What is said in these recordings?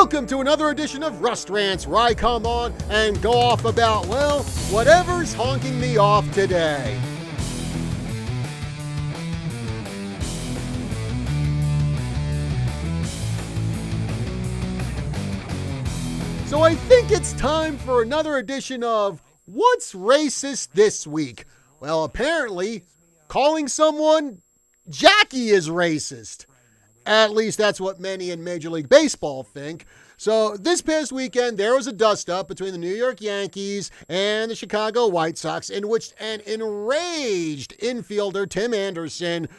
Welcome to another edition of Rust Rants, where I come on and go off about, well, whatever's honking me off today. So I think it's time for another edition of What's Racist This Week? Well, apparently, calling someone Jackie is racist. At least that's what many in Major League Baseball think. So this past weekend, there was a dust-up between the New York Yankees and the Chicago White Sox, in which an enraged infielder, Tim Anderson,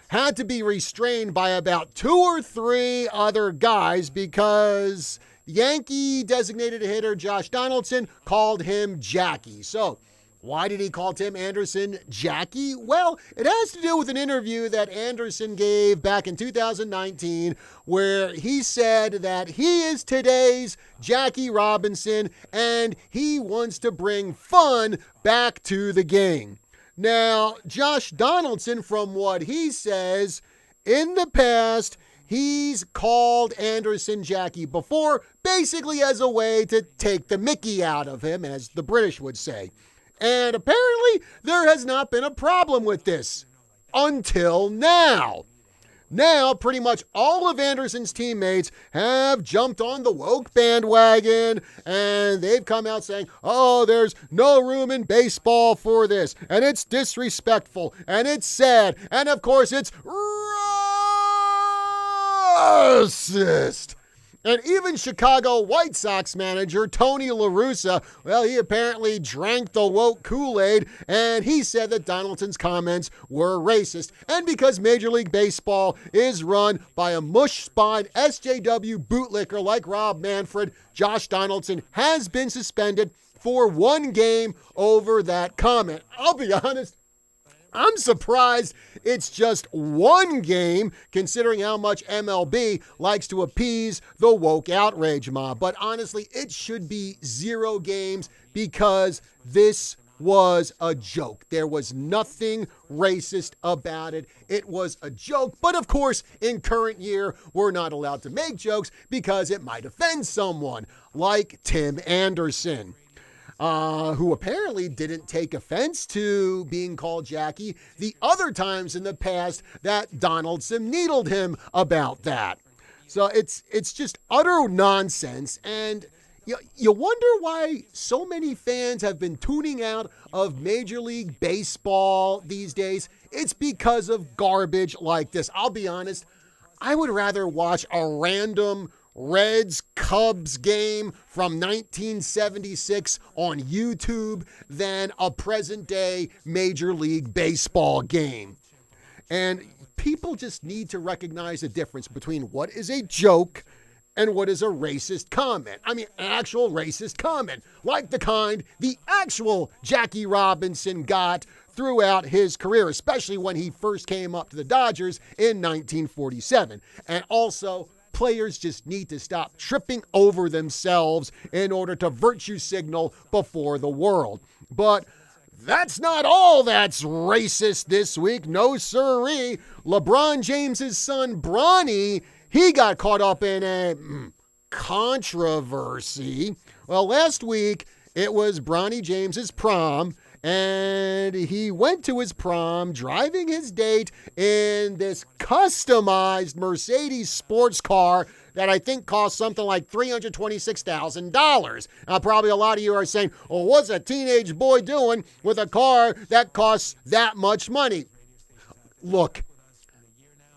had to be restrained by about 2 or 3 other guys because Yankee designated hitter Josh Donaldson called him Jackie. So why did he call Tim Anderson Jackie? Well, it has to do with an interview that Anderson gave back in 2019 where he said that he is today's Jackie Robinson and he wants to bring fun back to the game. Now, Josh Donaldson, from what he says, in the past, he's called Anderson Jackie before, basically as a way to take the mickey out of him, as the British would say. And apparently, there has not been a problem with this until now. Now, pretty much all of Anderson's teammates have jumped on the woke bandwagon, and they've come out saying, oh, there's no room in baseball for this, and it's disrespectful, and it's sad, and of course, it's racist. And even Chicago White Sox manager Tony La Russa, well, he apparently drank the woke Kool-Aid, and he said that Donaldson's comments were racist. And because Major League Baseball is run by a mush-spined SJW bootlicker like Rob Manfred, Josh Donaldson has been suspended for 1 game over that comment. I'll be honest, I'm surprised it's just 1 game, considering how much MLB likes to appease the woke outrage mob. But honestly, it should be 0 games because this was a joke. There was nothing racist about it. It was a joke. But of course, in current year, we're not allowed to make jokes because it might offend someone like Tim Anderson, who apparently didn't take offense to being called Jackie the other times in the past that Donaldson needled him about that. So it's just utter nonsense, and you wonder why so many fans have been tuning out of Major League Baseball these days. It's because of garbage like this. I'll be honest, I would rather watch a random Reds-Cubs game from 1976 on YouTube than a present-day Major League Baseball game. And people just need to recognize the difference between what is a joke and what is a racist comment. I mean, actual racist comment, like the kind the actual Jackie Robinson got throughout his career, especially when he first came up to the Dodgers in 1947. And also, players just need to stop tripping over themselves in order to virtue signal before the world. But that's not all that's racist this week. No siree. LeBron James's son, Bronny, he got caught up in a controversy. Well, last week, it was Bronny James's prom, and he went to his prom driving his date in this customized Mercedes sports car that I think cost something like $326,000. Now, probably a lot of you are saying, well, what's a teenage boy doing with a car that costs that much money? Look,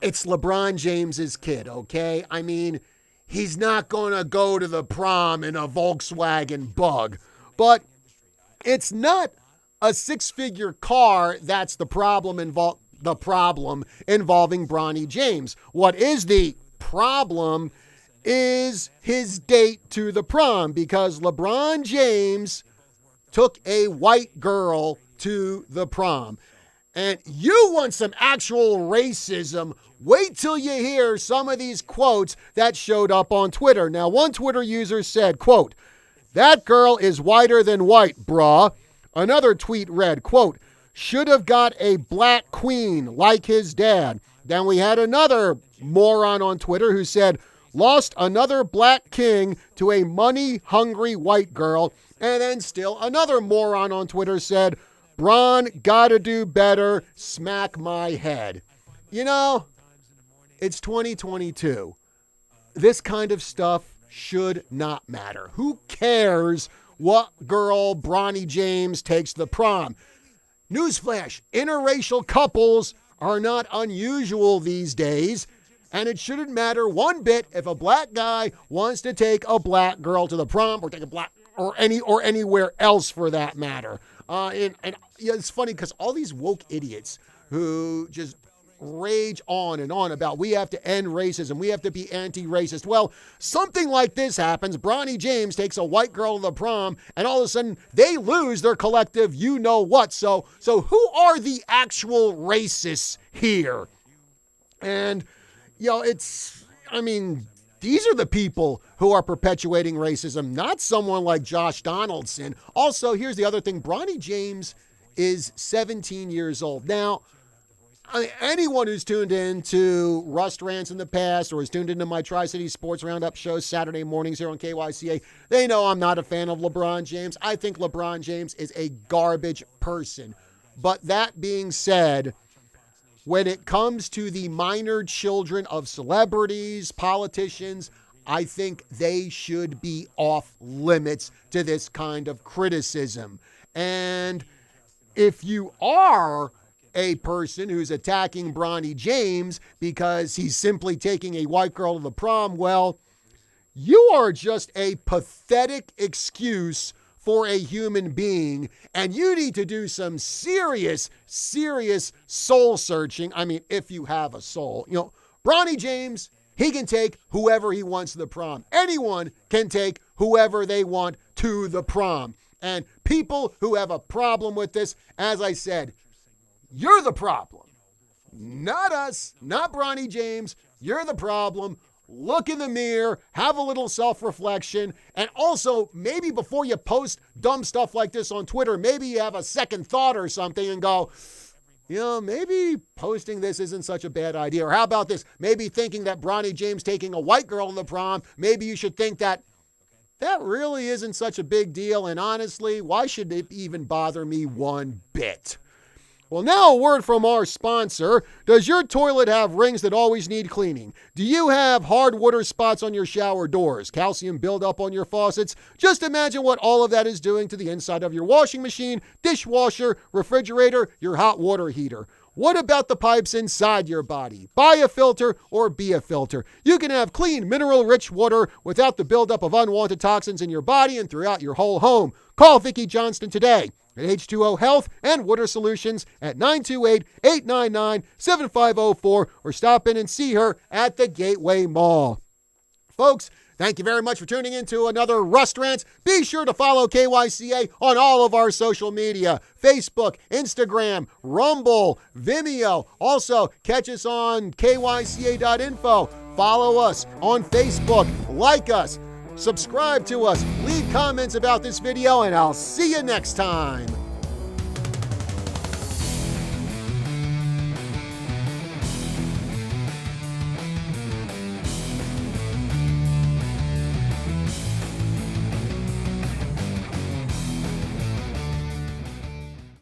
it's LeBron James's kid, okay? I mean, he's not going to go to the prom in a Volkswagen Bug. But it's not a 6-figure car that's the problem involving Bronny James. What is the problem is his date to the prom, because LeBron James took a white girl to the prom. And you want some actual racism, wait till you hear some of these quotes that showed up on Twitter. Now, one Twitter user said, quote, "That girl is whiter than white, brah." Another tweet read, quote, "Should have got a black queen like his dad." Then we had another moron on Twitter who said, lost another black king to a money-hungry white girl. And then still another moron on Twitter said, Bron gotta do better, smack my head. You know, it's 2022. This kind of stuff should not matter. Who cares what girl Bronny James takes to the prom? Newsflash, interracial couples are not unusual these days, and it shouldn't matter one bit if a black guy wants to take a black girl to the prom or take a black or anywhere else for that matter. And it's funny because all these woke idiots who just rage on and on about we have to end racism, we have to be anti-racist. Well, something like this happens. Bronny James takes a white girl to the prom, and all of a sudden they lose their collective you-know-what. So who are the actual racists here? And, these are the people who are perpetuating racism, not someone like Josh Donaldson. Also, here's the other thing. Bronny James is 17 years old. Now, anyone who's tuned in to Rust Rants in the past or has tuned into my Tri-City Sports Roundup shows Saturday mornings here on KYCA, they know I'm not a fan of LeBron James. I think LeBron James is a garbage person. But that being said, when it comes to the minor children of celebrities, politicians, I think they should be off limits to this kind of criticism. And if you are a person who's attacking Bronny James because he's simply taking a white girl to the prom, well, you are just a pathetic excuse for a human being, and you need to do some serious soul searching. I mean, if you have a soul. Bronny James, he can take whoever he wants to the prom. Anyone can take whoever they want to the prom. And people who have a problem with this, as I said, you're the problem. Not us, not Bronny James. You're the problem. Look in the mirror, have a little self-reflection, and also maybe before you post dumb stuff like this on Twitter, maybe you have a second thought or something and go, maybe posting this isn't such a bad idea. Or how about this? Maybe thinking that Bronny James taking a white girl to the prom, maybe you should think that really isn't such a big deal, and honestly, why should it even bother me one bit? Well, now a word from our sponsor. Does your toilet have rings that always need cleaning? Do you have hard water spots on your shower doors? Calcium buildup on your faucets? Just imagine what all of that is doing to the inside of your washing machine, dishwasher, refrigerator, your hot water heater. What about the pipes inside your body? Buy a filter or be a filter. You can have clean, mineral-rich water without the buildup of unwanted toxins in your body and throughout your whole home. Call Vicki Johnston today at H2O Health and Water Solutions at 928-899-7504 or stop in and see her at the Gateway Mall. Folks, thank you very much for tuning in to another Rust Rants. Be sure to follow KYCA on all of our social media, Facebook, Instagram, Rumble, Vimeo. Also, catch us on kyca.info. Follow us on Facebook, like us, subscribe to us, leave comments about this video, and I'll see you next time.